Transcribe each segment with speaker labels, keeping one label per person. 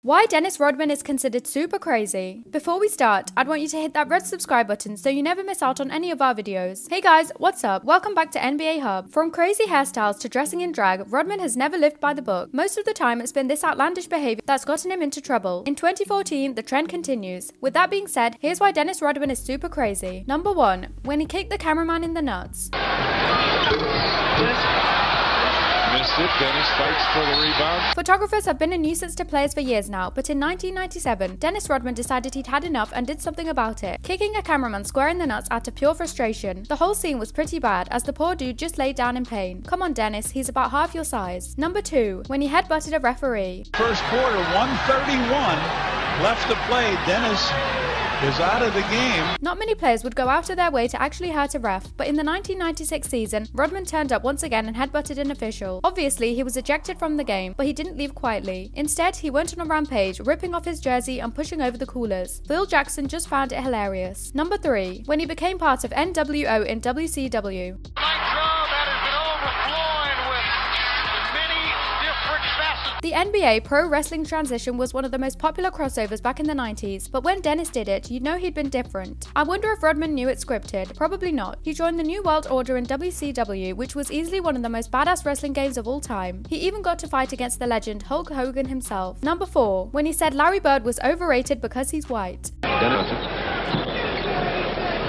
Speaker 1: Why Dennis Rodman is considered super crazy. Before we start, I'd want you to hit that red subscribe button so you never miss out on any of our videos. Hey guys, what's up? Welcome back to NBA Hub. From crazy hairstyles to dressing in drag, Rodman has never lived by the book. Most of the time, it's been this outlandish behavior that's gotten him into trouble. In 2014, the trend continues. With that being said, here's why Dennis Rodman is super crazy. Number 1. When he kicked the cameraman in the nuts.
Speaker 2: Missed it. Dennis fights for the rebound.
Speaker 1: Photographers have been a nuisance to players for years now, but in 1997, Dennis Rodman decided he'd had enough and did something about it, kicking a cameraman square in the nuts out of pure frustration. The whole scene was pretty bad, as the poor dude just laid down in pain. Come on Dennis, he's about half your size. Number 2. When he headbutted a referee.
Speaker 3: First quarter, 131 left to play. Dennis is out of the game.
Speaker 1: Not many players would go out of their way to actually hurt a ref, but in the 1996 season, Rodman turned up once again and headbutted an official. Obviously, he was ejected from the game, but he didn't leave quietly. Instead, he went on a rampage, ripping off his jersey and pushing over the coolers. Phil Jackson just found it hilarious. Number 3. When he became part of NWO in WCW. The NBA Pro Wrestling transition was one of the most popular crossovers back in the 90s, but when Dennis did it, you'd know he'd been different. I wonder if Rodman knew it scripted. Probably not. He joined the New World Order in WCW, which was easily one of the most badass wrestling games of all time. He even got to fight against the legend Hulk Hogan himself. Number 4. When he said Larry Bird was overrated because he's white.
Speaker 4: Dennis.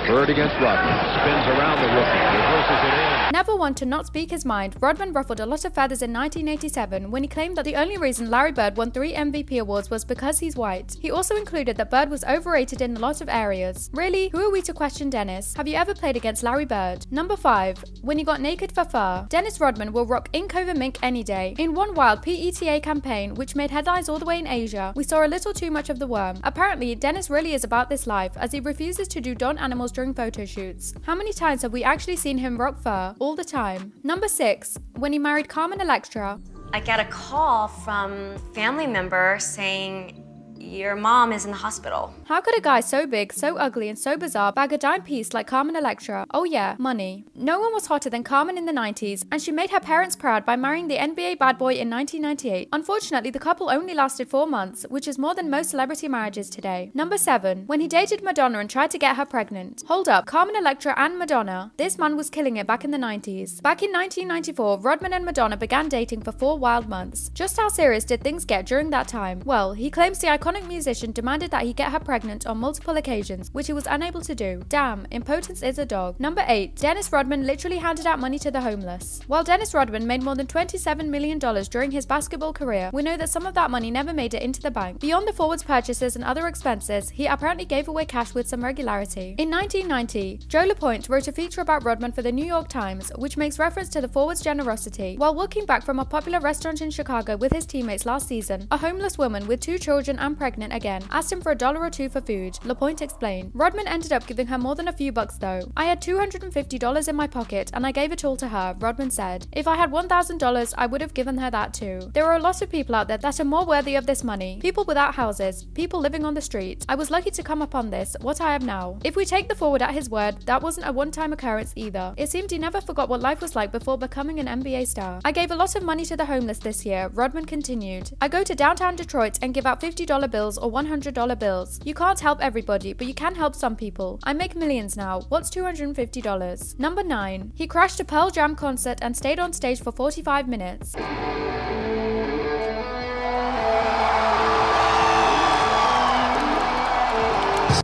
Speaker 4: Bird against Rodman. Spins around the rookie. Reverses it in.
Speaker 1: Never one to not speak his mind, Rodman ruffled a lot of feathers in 1987 when he claimed that the only reason Larry Bird won 3 MVP awards was because he's white. He also included that Bird was overrated in a lot of areas. Really? Who are we to question Dennis? Have you ever played against Larry Bird? Number 5. When he got naked for fur. Dennis Rodman will rock ink over mink any day. In one wild PETA campaign, which made headlines all the way in Asia, we saw a little too much of the worm. Apparently, Dennis really is about this life, as he refuses to do Don animals during photo shoots. How many times have we actually seen him rock fur? All the time. Number 6. When he married Carmen Electra.
Speaker 5: I got a call from a family member saying, your mom is in the hospital.
Speaker 1: How could a guy so big, so ugly, and so bizarre bag a dime piece like Carmen Electra? Oh yeah, money. No one was hotter than Carmen in the 90s, and she made her parents proud by marrying the NBA bad boy in 1998. Unfortunately, the couple only lasted 4 months, which is more than most celebrity marriages today. Number 7. When he dated Madonna and tried to get her pregnant. Hold up, Carmen Electra and Madonna. This man was killing it back in the 90s. Back in 1994, Rodman and Madonna began dating for 4 wild months. Just how serious did things get during that time? Well, he claims the iconic musician demanded that he get her pregnant on multiple occasions, which he was unable to do. Damn, impotence is a dog. Number 8. Dennis Rodman literally handed out money to the homeless. While Dennis Rodman made more than $27 million during his basketball career, we know that some of that money never made it into the bank. Beyond the forwards purchases and other expenses, he apparently gave away cash with some regularity. In 1990, Joe LaPointe wrote a feature about Rodman for the New York Times, which makes reference to the forwards' generosity. While walking back from a popular restaurant in Chicago with his teammates last season, a homeless woman with 2 children and pregnant again asked him for $1 or $2 for food. LaPointe explained. Rodman ended up giving her more than a few bucks though. I had $250 in my pocket and I gave it all to her, Rodman said. If I had $1,000, I would have given her that too. There are a lot of people out there that are more worthy of this money. People without houses, people living on the street. I was lucky to come upon this, what I am now. If we take the forward at his word, that wasn't a one-time occurrence either. It seemed he never forgot what life was like before becoming an NBA star. I gave a lot of money to the homeless this year, Rodman continued. I go to downtown Detroit and give out $50 bills or $100 bills. You can't help everybody, but you can help some people. I make millions now. What's $250? Number 9. He crashed a Pearl Jam concert and stayed on stage for 45 minutes.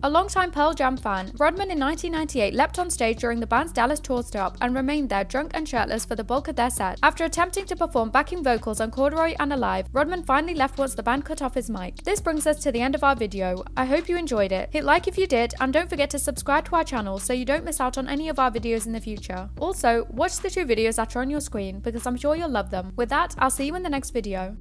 Speaker 1: A longtime Pearl Jam fan, Rodman in 1998 leapt on stage during the band's Dallas tour stop and remained there drunk and shirtless for the bulk of their set. After attempting to perform backing vocals on Corduroy and Alive, Rodman finally left once the band cut off his mic. This brings us to the end of our video. I hope you enjoyed it. Hit like if you did, and don't forget to subscribe to our channel so you don't miss out on any of our videos in the future. Also, watch the 2 videos that are on your screen because I'm sure you'll love them. With that, I'll see you in the next video.